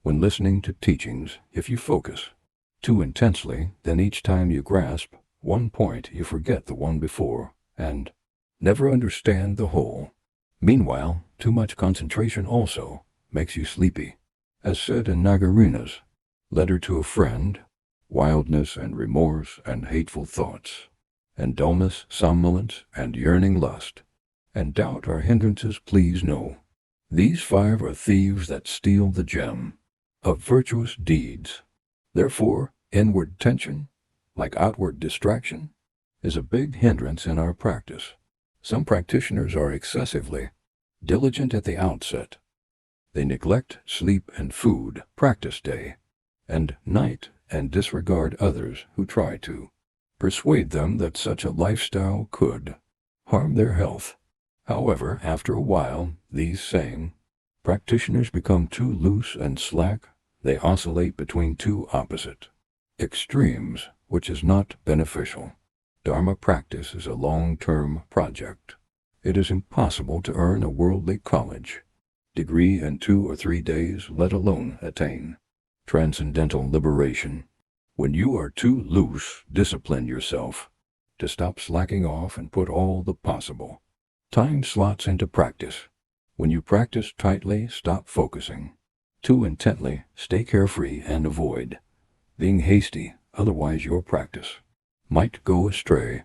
When listening to teachings, if you focus too intensely, then each time you grasp one point, you forget the one before, and never understand the whole. Meanwhile, too much concentration also makes you sleepy. As said in Nagarjuna's letter to a friend, wildness and remorse and hateful thoughts, and dullness-somnolence and yearning lust, and doubt are hindrances, please know. These 5 are thieves that steal the gem of virtuous deeds. Therefore, inward tension, like outward distraction, is a big hindrance in our practice. Some practitioners are excessively diligent at the outset. They neglect sleep and food, practice day and night, and disregard others who try to persuade them that such a lifestyle could harm their health. However, after a while, these same practitioners become too loose and slack. They oscillate between two opposite extremes, which is not beneficial. Dharma practice is a long-term project. It is impossible to earn a worldly college degree in 2 or 3 days, let alone attain transcendental liberation. When you are too loose, discipline yourself to stop slacking off and put all the possible time slots into practice. When you practice tightly, stop focusing too intently, stay carefree, and avoid being hasty, otherwise your practice might go astray.